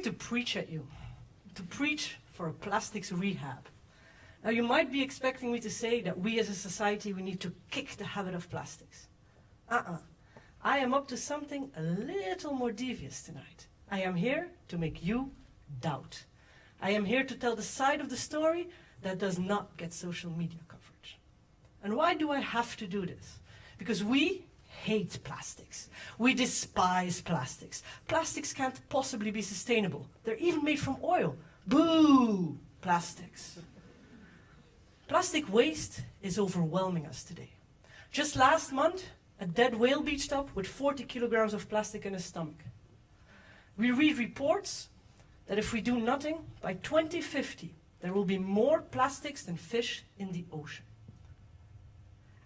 to preach at you, to preach for a plastics rehab. Now you might be expecting me to say that we as a society, we need to kick the habit of plastics. I am up to something a little more devious tonight. I am here to make you doubt. I am here to tell the side of the story that does not get social media coverage. And why do I have to do this? Because we hate plastics. We despise plastics. Plastics can't possibly be sustainable. They're even made from oil. Boo! Plastics. Plastic waste is overwhelming us today. Just last month, a dead whale beached up with 40 kilograms of plastic in his stomach. We read reports that if we do nothing, by 2050, there will be more plastics than fish in the ocean.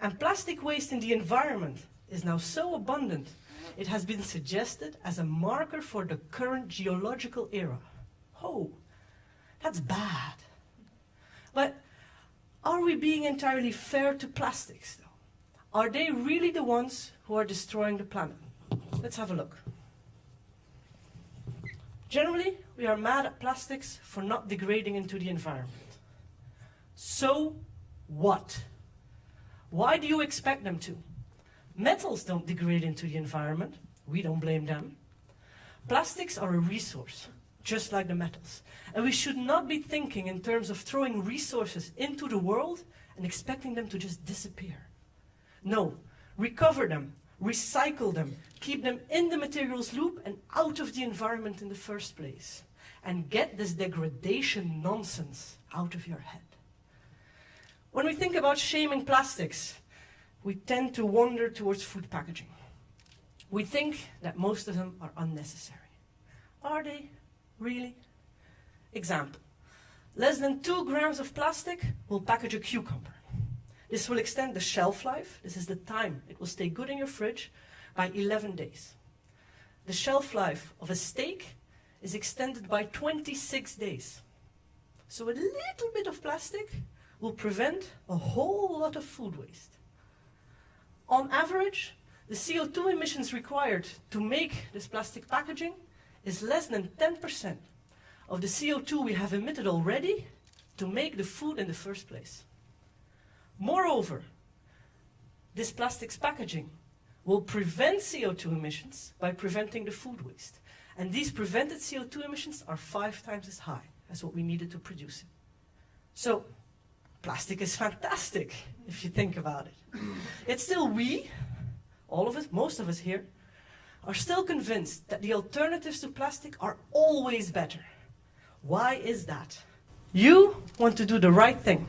And plastic waste in the environment is now so abundant, it has been suggested as a marker for the current geological era. Oh, that's bad. But are we being entirely fair to plastics, though? Are they really the ones who are destroying the planet? Let's have a look. Generally, we are mad at plastics for not degrading into the environment. So what? Why do you expect them to? Metals don't degrade into the environment. We don't blame them. Plastics are a resource, just like the metals. And we should not be thinking in terms of throwing resources into the world and expecting them to just disappear. No, recover them, recycle them, keep them in the materials loop and out of the environment in the first place. And get this degradation nonsense out of your head. When we think about shaming plastics, we tend to wander towards food packaging. We think that most of them are unnecessary. Are they? Really? Example. Less than 2 grams of plastic will package a cucumber. This will extend the shelf life, this is the time it will stay good in your fridge, by 11 days. The shelf life of a steak is extended by 26 days. So a little bit of plastic will prevent a whole lot of food waste. On average, the CO2 emissions required to make this plastic packaging is less than 10% of the CO2 we have emitted already to make the food in the first place. Moreover, this plastics packaging will prevent CO2 emissions by preventing the food waste. And these prevented CO2 emissions are 5 times as high as what we needed to produce it. So, plastic is fantastic, if you think about it. Yet still we, all of us, most of us here, are still convinced that the alternatives to plastic are always better. Why is that? You want to do the right thing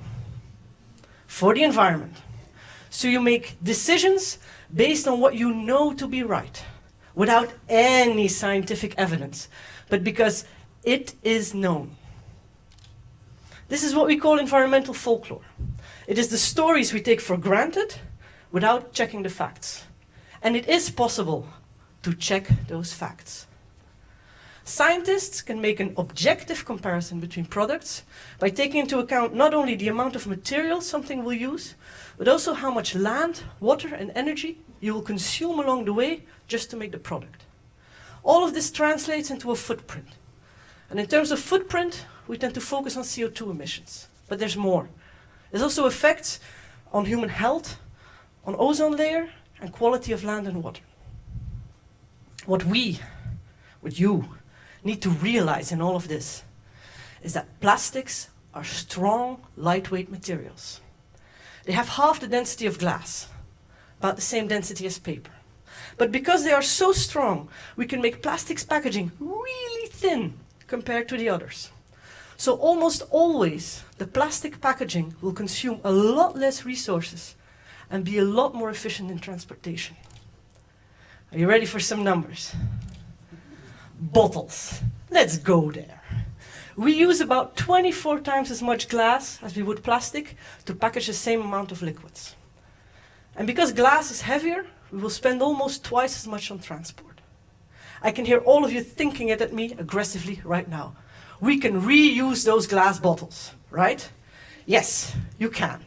for the environment. So you make decisions based on what you know to be right, without any scientific evidence, but because it is known. This is what we call environmental folklore. It is the stories we take for granted without checking the facts. And it is possible to check those facts. Scientists can make an objective comparison between products by taking into account not only the amount of material something will use, but also how much land, water and energy you will consume along the way just to make the product. All of this translates into a footprint. And in terms of footprint, we tend to focus on CO2 emissions. But there's more. There's also effects on human health, on ozone layer, and quality of land and water. What you, need to realize in all of this is that plastics are strong, lightweight materials. They have half the density of glass, about the same density as paper. But because they are so strong, we can make plastics packaging really thin compared to the others. So almost always, the plastic packaging will consume a lot less resources and be a lot more efficient in transportation. Are you ready for some numbers? Bottles. Let's go there. We use about 24 times as much glass as we would plastic to package the same amount of liquids. And because glass is heavier, we will spend almost twice as much on transport. I can hear all of you thinking it at me aggressively right now. We can reuse those glass bottles, right? Yes, you can,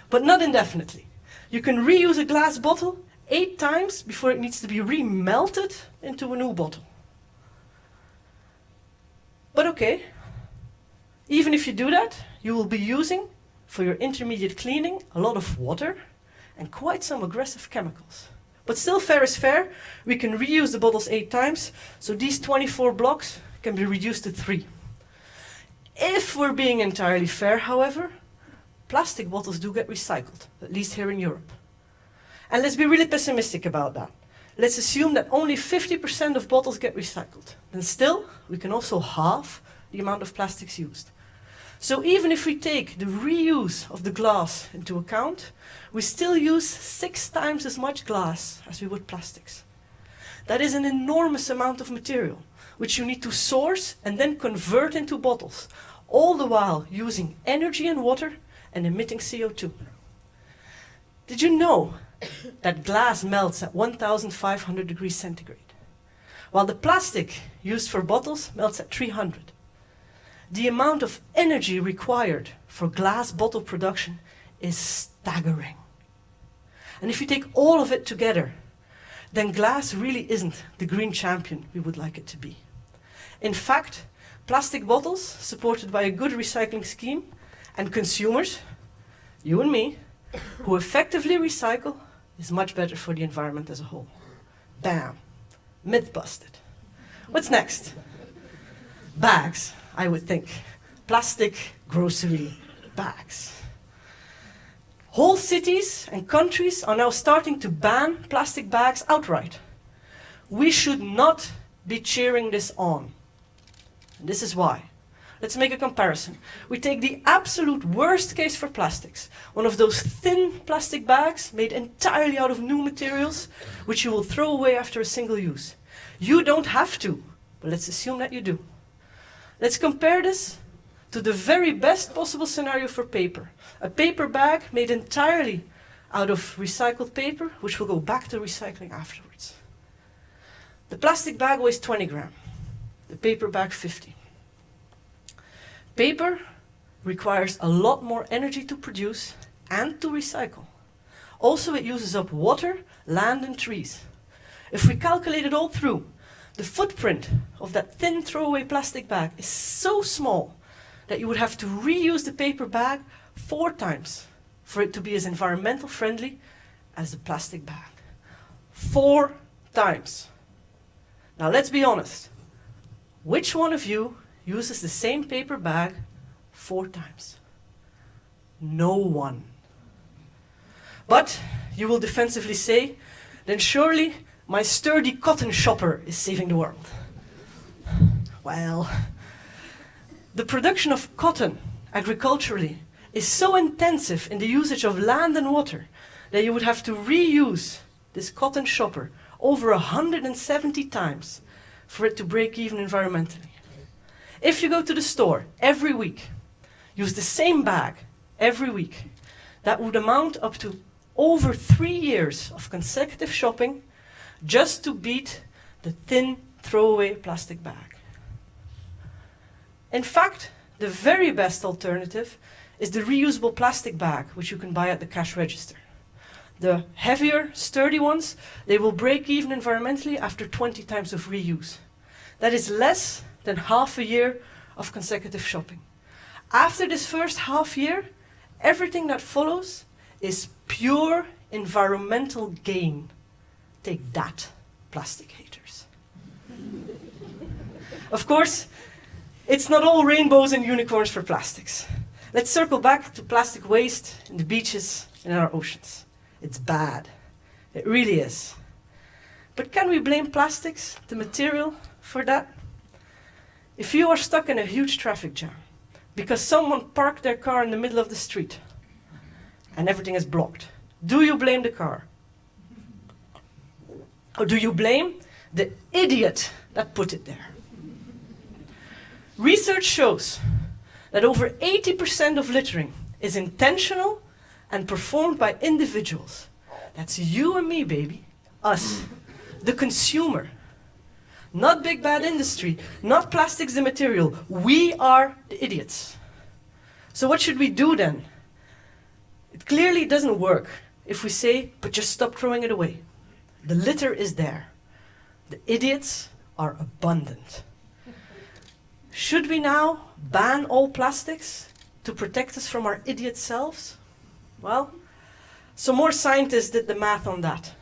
but not indefinitely. You can reuse a glass bottle 8 times before it needs to be remelted into a new bottle. But okay, even if you do that, you will be using, for your intermediate cleaning, a lot of water and quite some aggressive chemicals. But still, fair is fair. We can reuse the bottles 8 times, so these 24 blocks can be reduced to 3. If we're being entirely fair, however, plastic bottles do get recycled, at least here in Europe. And let's be really pessimistic about that. Let's assume that only 50% of bottles get recycled. Then still, we can also halve the amount of plastics used. So even if we take the reuse of the glass into account, we still use 6 times as much glass as we would plastics. That is an enormous amount of material, which you need to source and then convert into bottles, all the while using energy and water and emitting CO2. Did you know that glass melts at 1,500 degrees centigrade, while the plastic used for bottles melts at 300? The amount of energy required for glass bottle production is staggering. And if you take all of it together, then glass really isn't the green champion we would like it to be. In fact, plastic bottles, supported by a good recycling scheme, and consumers, you and me, who effectively recycle, is much better for the environment as a whole. Bam. Myth busted. What's next? Bags, I would think. Plastic grocery bags. Whole cities and countries are now starting to ban plastic bags outright. We should not be cheering this on. And this is why. Let's make a comparison. We take the absolute worst case for plastics, one of those thin plastic bags made entirely out of new materials, which you will throw away after a single use. You don't have to, but let's assume that you do. Let's compare this to the very best possible scenario for paper. A paper bag made entirely out of recycled paper, which will go back to recycling afterwards. The plastic bag weighs 20 grams, the paper bag 50. Paper requires a lot more energy to produce and to recycle. Also, it uses up water, land, and trees. If we calculate it all through, the footprint of that thin throwaway plastic bag is so small that you would have to reuse the paper bag 4 times for it to be as environmental friendly as the plastic bag. 4 times. Now let's be honest. Which one of you uses the same paper bag 4 times? No one. But you will defensively say, then surely my sturdy cotton shopper is saving the world. Well, the production of cotton agriculturally is so intensive in the usage of land and water that you would have to reuse this cotton shopper over 170 times for it to break even environmentally. If you go to the store every week, use the same bag every week, that would amount up to over 3 years of consecutive shopping just to beat the thin throwaway plastic bag. In fact, the very best alternative is the reusable plastic bag, which you can buy at the cash register. The heavier, sturdy ones, they will break even environmentally after 20 times of reuse. That is less than half a year of consecutive shopping. After this first half year, everything that follows is pure environmental gain. Take that, plastic haters. Of course, it's not all rainbows and unicorns for plastics. Let's circle back to plastic waste in the beaches and in our oceans. It's bad. It really is. But can we blame plastics, the material, for that? If you are stuck in a huge traffic jam because someone parked their car in the middle of the street and everything is blocked, do you blame the car? Or do you blame the idiot that put it there? Research shows that over 80% of littering is intentional and performed by individuals. That's you and me, baby. Us. The consumer. Not big bad industry. Not plastics the material. We are the idiots. So what should we do then? It clearly doesn't work if we say, but just stop throwing it away. The litter is there. The idiots are abundant. Should we now ban all plastics to protect us from our idiot selves? Well, some more scientists did the math on that.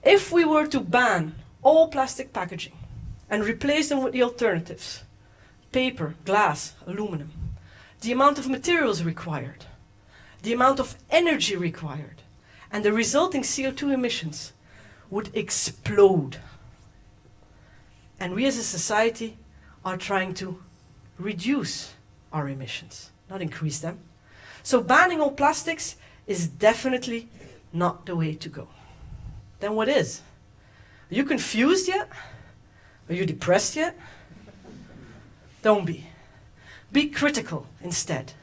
If we were to ban all plastic packaging and replace them with the alternatives, paper, glass, aluminum, the amount of materials required, the amount of energy required, and the resulting CO2 emissions would explode. And we as a society are trying to reduce our emissions, not increase them. So banning all plastics is definitely not the way to go. Then what is? Are you confused yet? Are you depressed yet? Don't be. Be critical instead.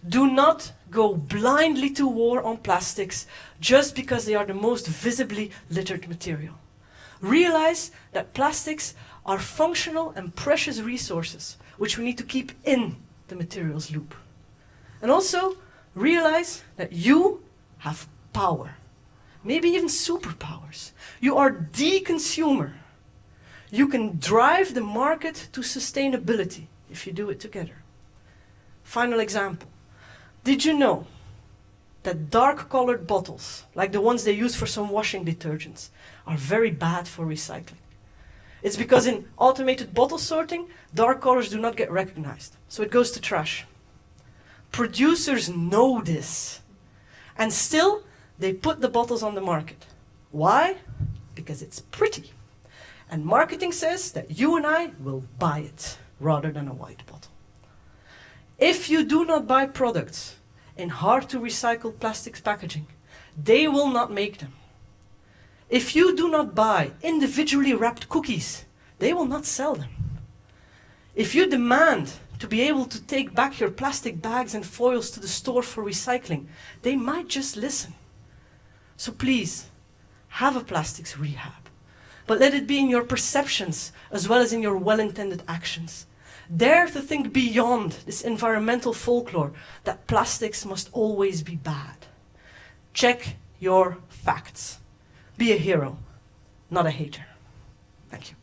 Do not go blindly to war on plastics just because they are the most visibly littered material. Realize that plastics are functional and precious resources which we need to keep in the materials loop. And also realize that you have power, maybe even superpowers. You are the consumer. You can drive the market to sustainability if you do it together. Final example. Did you know that dark-colored bottles, like the ones they use for some washing detergents, are very bad for recycling? It's because in automated bottle sorting, dark colors do not get recognized, so it goes to trash. Producers know this, and still they put the bottles on the market. Why? Because it's pretty. And marketing says that you and I will buy it rather than a white bottle. If you do not buy products in hard-to-recycle plastics packaging, they will not make them. If you do not buy individually wrapped cookies, they will not sell them. If you demand to be able to take back your plastic bags and foils to the store for recycling, they might just listen. So please, have a plastics rehab, but let it be in your perceptions as well as in your well-intended actions. Dare to think beyond this environmental folklore that plastics must always be bad. Check your facts. Be a hero, not a hater. Thank you.